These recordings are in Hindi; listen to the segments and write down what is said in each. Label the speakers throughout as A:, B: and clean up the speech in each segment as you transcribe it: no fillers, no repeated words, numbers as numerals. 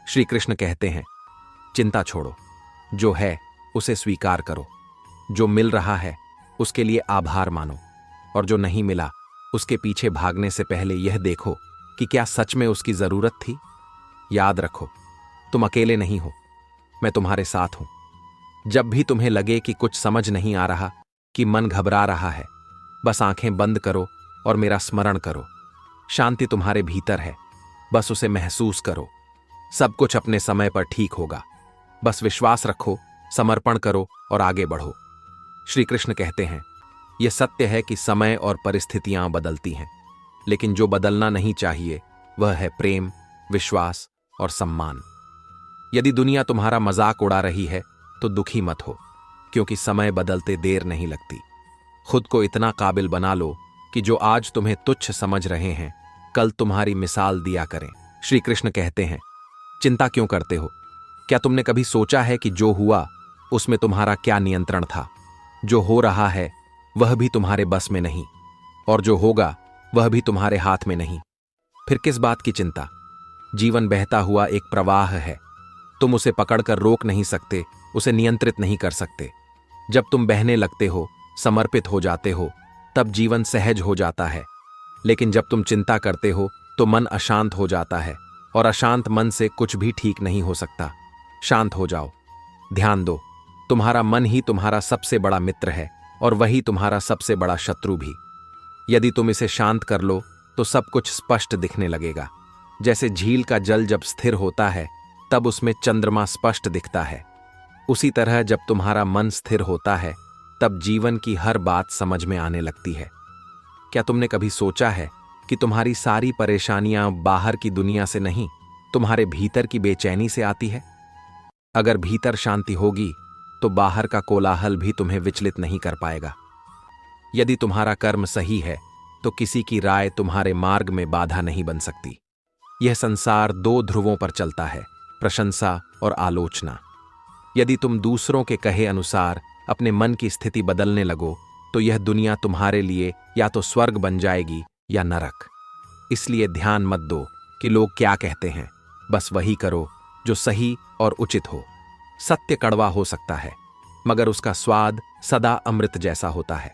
A: श्री कृष्ण कहते हैं, चिंता छोड़ो, जो है उसे स्वीकार करो, जो मिल रहा है उसके लिए आभार मानो, और जो नहीं मिला उसके पीछे भागने से पहले यह देखो कि क्या सच में उसकी जरूरत थी। याद रखो, तुम अकेले नहीं हो, मैं तुम्हारे साथ हूं। जब भी तुम्हें लगे कि कुछ समझ नहीं आ रहा, कि मन घबरा रहा है, बस आंखें बंद करो और मेरा स्मरण करो। शांति तुम्हारे भीतर है, बस उसे महसूस करो। सब कुछ अपने समय पर ठीक होगा, बस विश्वास रखो, समर्पण करो और आगे बढ़ो। श्री कृष्ण कहते हैं, यह सत्य है कि समय और परिस्थितियां बदलती हैं, लेकिन जो बदलना नहीं चाहिए वह है प्रेम, विश्वास और सम्मान। यदि दुनिया तुम्हारा मजाक उड़ा रही है तो दुखी मत हो, क्योंकि समय बदलते देर नहीं लगती। खुद को इतना काबिल बना लो कि जो आज तुम्हें तुच्छ समझ रहे हैं, कल तुम्हारी मिसाल दिया करें। श्री कृष्ण कहते हैं, चिंता क्यों करते हो? क्या तुमने कभी सोचा है कि जो हुआ उसमें तुम्हारा क्या नियंत्रण था? जो हो रहा है वह भी तुम्हारे बस में नहीं, और जो होगा वह भी तुम्हारे हाथ में नहीं। फिर किस बात की चिंता? जीवन बहता हुआ एक प्रवाह है, तुम उसे पकड़कर रोक नहीं सकते, उसे नियंत्रित नहीं कर सकते। जब तुम बहने लगते हो, समर्पित हो जाते हो, तब जीवन सहज हो जाता है। लेकिन जब तुम चिंता करते हो तो मन अशांत हो जाता है, और अशांत मन से कुछ भी ठीक नहीं हो सकता। शांत हो जाओ, ध्यान दो, तुम्हारा मन ही तुम्हारा सबसे बड़ा मित्र है और वही तुम्हारा सबसे बड़ा शत्रु भी। यदि तुम इसे शांत कर लो तो सब कुछ स्पष्ट दिखने लगेगा। जैसे झील का जल जब स्थिर होता है तब उसमें चंद्रमा स्पष्ट दिखता है, उसी तरह जब तुम्हारा मन स्थिर होता है तब जीवन की हर बात समझ में आने लगती है। क्या तुमने कभी सोचा है कि तुम्हारी सारी परेशानियां बाहर की दुनिया से नहीं, तुम्हारे भीतर की बेचैनी से आती है? अगर भीतर शांति होगी तो बाहर का कोलाहल भी तुम्हें विचलित नहीं कर पाएगा। यदि तुम्हारा कर्म सही है तो किसी की राय तुम्हारे मार्ग में बाधा नहीं बन सकती। यह संसार दो ध्रुवों पर चलता है, प्रशंसा और आलोचना। यदि तुम दूसरों के कहे अनुसार अपने मन की स्थिति बदलने लगो तो यह दुनिया तुम्हारे लिए या तो स्वर्ग बन जाएगी या नरक। इसलिए ध्यान मत दो कि लोग क्या कहते हैं, बस वही करो जो सही और उचित हो। सत्य कड़वा हो सकता है, मगर उसका स्वाद सदा अमृत जैसा होता है।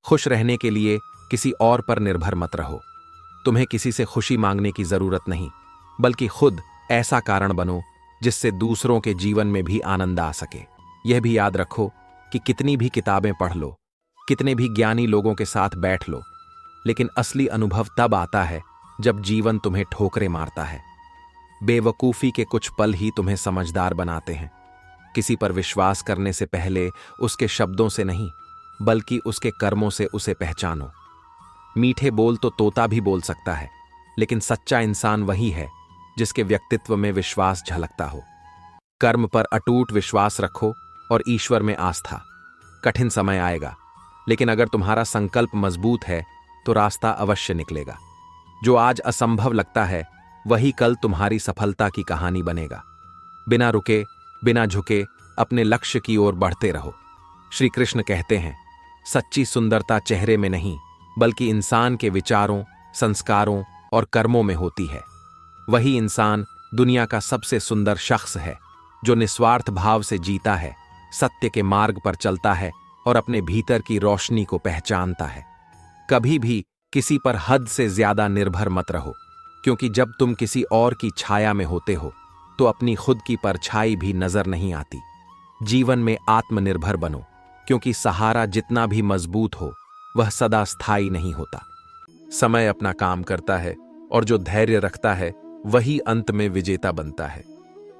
A: खुश रहने के लिए किसी और पर निर्भर मत रहो। तुम्हें किसी से खुशी मांगने की जरूरत नहीं, बल्कि खुद ऐसा कारण बनो जिससे दूसरों के जीवन में भी आनंद आ सके। यह भी याद रखो कि कितनी भी किताबें पढ़ लो, कितने भी ज्ञानी लोगों के साथ बैठ लो, लेकिन असली अनुभव तब आता है जब जीवन तुम्हें ठोकरें मारता है। बेवकूफी के कुछ पल ही तुम्हें समझदार बनाते हैं। किसी पर विश्वास करने से पहले उसके शब्दों से नहीं, बल्कि उसके कर्मों से उसे पहचानो। मीठे बोल तो तोता भी बोल सकता है, लेकिन सच्चा इंसान वही है जिसके व्यक्तित्व में विश्वास झलकता हो। कर्म पर अटूट विश्वास रखो और ईश्वर में आस्था। कठिन समय आएगा, लेकिन अगर तुम्हारा संकल्प मजबूत है तो रास्ता अवश्य निकलेगा। जो आज असंभव लगता है वही कल तुम्हारी सफलता की कहानी बनेगा। बिना रुके, बिना झुके अपने लक्ष्य की ओर बढ़ते रहो। श्री कृष्ण कहते हैं, सच्ची सुंदरता चेहरे में नहीं, बल्कि इंसान के विचारों, संस्कारों और कर्मों में होती है। वही इंसान दुनिया का सबसे सुंदर शख्स है जो निस्वार्थ भाव से जीता है, सत्य के मार्ग पर चलता है और अपने भीतर की रोशनी को पहचानता है। कभी भी किसी पर हद से ज्यादा निर्भर मत रहो, क्योंकि जब तुम किसी और की छाया में होते हो तो अपनी खुद की परछाई भी नजर नहीं आती। जीवन में आत्मनिर्भर बनो, क्योंकि सहारा जितना भी मजबूत हो वह सदा स्थायी नहीं होता। समय अपना काम करता है और जो धैर्य रखता है वही अंत में विजेता बनता है।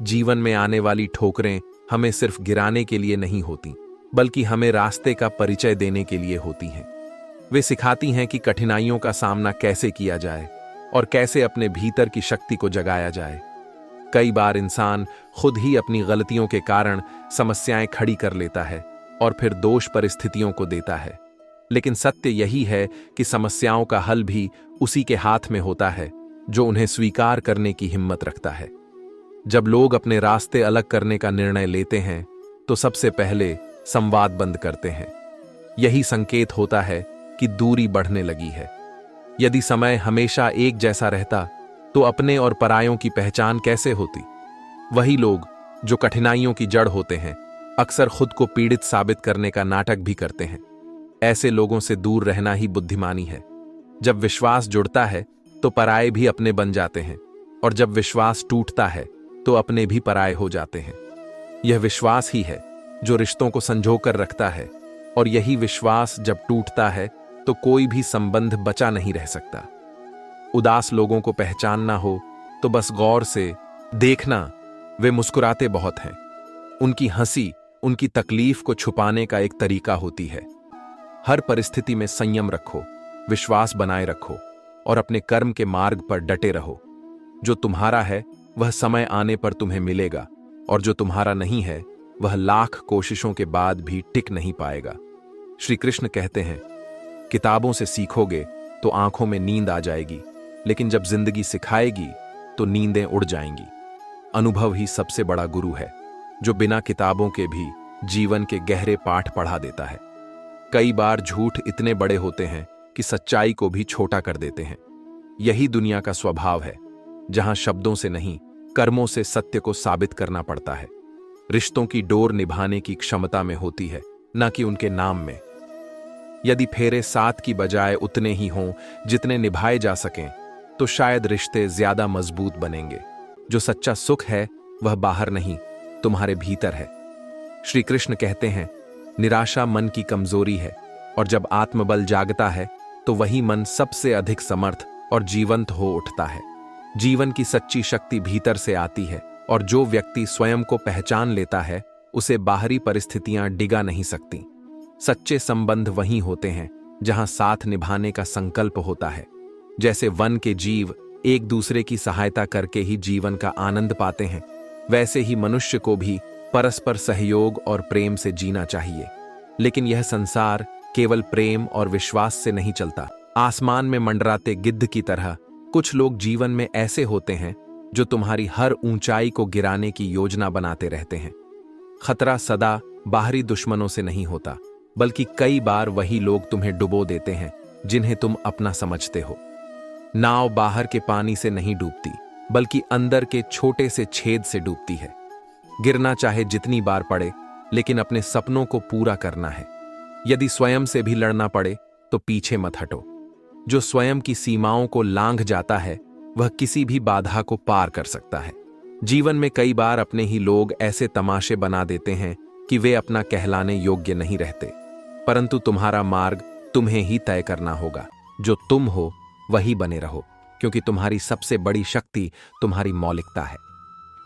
A: जीवन में आने वाली ठोकरें हमें सिर्फ गिराने के लिए नहीं होती, बल्कि हमें रास्ते का परिचय देने के लिए होती हैं। वे सिखाती हैं कि कठिनाइयों का सामना कैसे किया जाए और कैसे अपने भीतर की शक्ति को जगाया जाए। कई बार इंसान खुद ही अपनी गलतियों के कारण समस्याएं खड़ी कर लेता है और फिर दोष परिस्थितियों को देता है, लेकिन सत्य यही है कि समस्याओं का हल भी उसी के हाथ में होता है जो उन्हें स्वीकार करने की हिम्मत रखता है। जब लोग अपने रास्ते अलग करने का निर्णय लेते हैं तो सबसे पहले संवाद बंद करते हैं। यही संकेत होता है कि दूरी बढ़ने लगी है। यदि समय हमेशा एक जैसा रहता तो अपने और परायों की पहचान कैसे होती? वही लोग जो कठिनाइयों की जड़ होते हैं अक्सर खुद को पीड़ित साबित करने का नाटक भी करते हैं। ऐसे लोगों से दूर रहना ही बुद्धिमानी है। जब विश्वास जुड़ता है तो पराये भी अपने बन जाते हैं, और जब विश्वास टूटता है तो अपने भी पराये हो जाते हैं। यह विश्वास ही है जो रिश्तों को संजोकर रखता है, और यही विश्वास जब टूटता है तो कोई भी संबंध बचा नहीं रह सकता। उदास लोगों को पहचानना हो तो बस गौर से देखना, वे मुस्कुराते बहुत हैं। उनकी हंसी उनकी तकलीफ को छुपाने का एक तरीका होती है। हर परिस्थिति में संयम रखो, विश्वास बनाए रखो और अपने कर्म के मार्ग पर डटे रहो। जो तुम्हारा है वह समय आने पर तुम्हें मिलेगा, और जो तुम्हारा नहीं है वह लाख कोशिशों के बाद भी टिक नहीं पाएगा। श्री कृष्ण कहते हैं, किताबों से सीखोगे तो आंखों में नींद आ जाएगी, लेकिन जब जिंदगी सिखाएगी तो नींदें उड़ जाएंगी। अनुभव ही सबसे बड़ा गुरु है, जो बिना किताबों के भी जीवन के गहरे पाठ पढ़ा देता है। कई बार झूठ इतने बड़े होते हैं कि सच्चाई को भी छोटा कर देते हैं। यही दुनिया का स्वभाव है, जहां शब्दों से नहीं कर्मों से सत्य को साबित करना पड़ता है। रिश्तों की डोर निभाने की क्षमता में होती है, न कि उनके नाम में। यदि फेरे साथ की बजाय उतने ही हों जितने निभाए जा सकें, तो शायद रिश्ते ज्यादा मजबूत बनेंगे। जो सच्चा सुख है वह बाहर नहीं, तुम्हारे भीतर है। श्री कृष्ण कहते हैं, निराशा मन की कमजोरी है, और जब आत्मबल जागता है तो वही मन सबसे अधिक समर्थ और जीवंत हो उठता है। जीवन की सच्ची शक्ति भीतर से आती है, और जो व्यक्ति स्वयं को पहचान लेता है उसे बाहरी परिस्थितियां डिगा नहीं सकती। सच्चे संबंध वहीं होते हैं जहां साथ निभाने का संकल्प होता है। जैसे वन के जीव एक दूसरे की सहायता करके ही जीवन का आनंद पाते हैं, वैसे ही मनुष्य को भी परस्पर सहयोग और प्रेम से जीना चाहिए। लेकिन यह संसार केवल प्रेम और विश्वास से नहीं चलता। आसमान में मंडराते गिद्ध की तरह कुछ लोग जीवन में ऐसे होते हैं जो तुम्हारी हर ऊंचाई को गिराने की योजना बनाते रहते हैं। खतरा सदा बाहरी दुश्मनों से नहीं होता, बल्कि कई बार वही लोग तुम्हें डुबो देते हैं जिन्हें तुम अपना समझते हो। नाव बाहर के पानी से नहीं डूबती, बल्कि अंदर के छोटे से छेद से डूबती है। गिरना चाहे जितनी बार पड़े, लेकिन अपने सपनों को पूरा करना है। यदि स्वयं से भी लड़ना पड़े तो पीछे मत हटो। जो स्वयं की सीमाओं को लांघ जाता है वह किसी भी बाधा को पार कर सकता है। जीवन में कई बार अपने ही लोग ऐसे तमाशे बना देते हैं कि वे अपना कहलाने योग्य नहीं रहते, परंतु तुम्हारा मार्ग तुम्हें ही तय करना होगा। जो तुम हो वही बने रहो, क्योंकि तुम्हारी सबसे बड़ी शक्ति तुम्हारी मौलिकता है।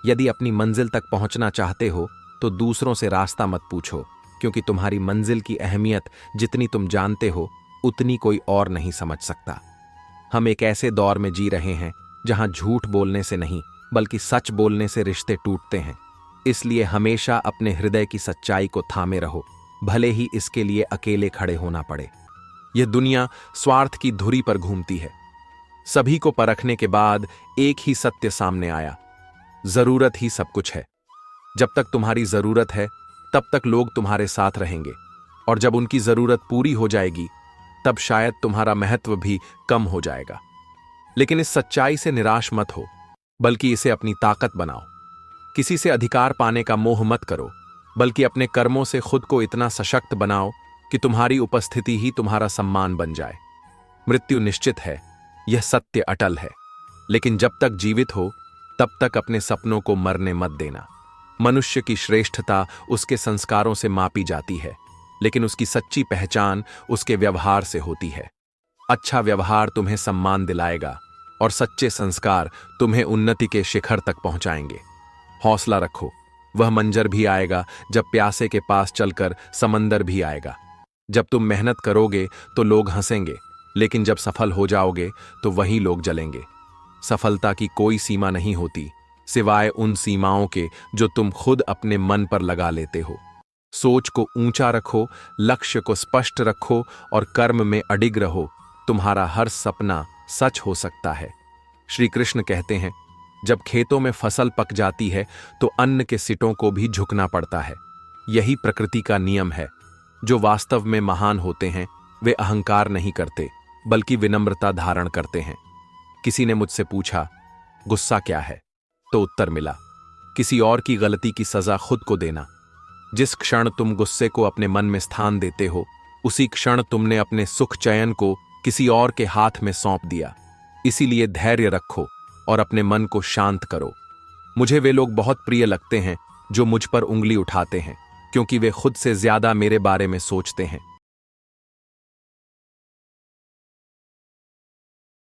A: यदि अपनी मंजिल तक पहुंचना चाहते हो तो दूसरों से रास्ता मत पूछो, क्योंकि तुम्हारी मंजिल की अहमियत जितनी तुम जानते हो उतनी कोई और नहीं समझ सकता। हम एक ऐसे दौर में जी रहे हैं जहां झूठ बोलने से नहीं बल्कि सच बोलने से रिश्ते टूटते हैं। इसलिए हमेशा अपने हृदय की सच्चाई को थामे रहो, भले ही इसके लिए अकेले खड़े होना पड़े। यह दुनिया स्वार्थ की धुरी पर घूमती है। सभी को परखने के बाद एक ही सत्य सामने आया, जरूरत ही सब कुछ है। जब तक तुम्हारी जरूरत है तब तक लोग तुम्हारे साथ रहेंगे, और जब उनकी जरूरत पूरी हो जाएगी तब शायद तुम्हारा महत्व भी कम हो जाएगा। लेकिन इस सच्चाई से निराश मत हो, बल्कि इसे अपनी ताकत बनाओ। किसी से अधिकार पाने का मोह मत करो, बल्कि अपने कर्मों से खुद को इतना सशक्त बनाओ कि तुम्हारी उपस्थिति ही तुम्हारा सम्मान बन जाए। मृत्यु निश्चित है, यह सत्य अटल है, लेकिन जब तक जीवित हो तब तक अपने सपनों को मरने मत देना। मनुष्य की श्रेष्ठता उसके संस्कारों से मापी जाती है, लेकिन उसकी सच्ची पहचान उसके व्यवहार से होती है। अच्छा व्यवहार तुम्हें सम्मान दिलाएगा, और सच्चे संस्कार तुम्हें उन्नति के शिखर तक पहुंचाएंगे। हौसला रखो, वह मंजर भी आएगा जब प्यासे के पास चलकर समंदर भी आएगा। जब तुम मेहनत करोगे तो लोग हंसेंगे, लेकिन जब सफल हो जाओगे तो वही लोग जलेंगे। सफलता की कोई सीमा नहीं होती, सिवाय उन सीमाओं के जो तुम खुद अपने मन पर लगा लेते हो। सोच को ऊंचा रखो, लक्ष्य को स्पष्ट रखो और कर्म में अडिग रहो। तुम्हारा हर सपना सच हो सकता है। श्री कृष्ण कहते हैं, जब खेतों में फसल पक जाती है तो अन्न के सिटों को भी झुकना पड़ता है। यही प्रकृति का नियम है। जो वास्तव में महान होते हैं वे अहंकार नहीं करते, बल्कि विनम्रता धारण करते हैं। किसी ने मुझसे पूछा, गुस्सा क्या है? तो उत्तर मिला, किसी और की गलती की सजा खुद को देना। जिस क्षण तुम गुस्से को अपने मन में स्थान देते हो, उसी क्षण तुमने अपने सुख चयन को किसी और के हाथ में सौंप दिया। इसीलिए धैर्य रखो और अपने मन को शांत करो। मुझे वे लोग बहुत प्रिय लगते हैं जो मुझ पर उंगली उठाते हैं, क्योंकि वे खुद से ज्यादा मेरे बारे में सोचते हैं।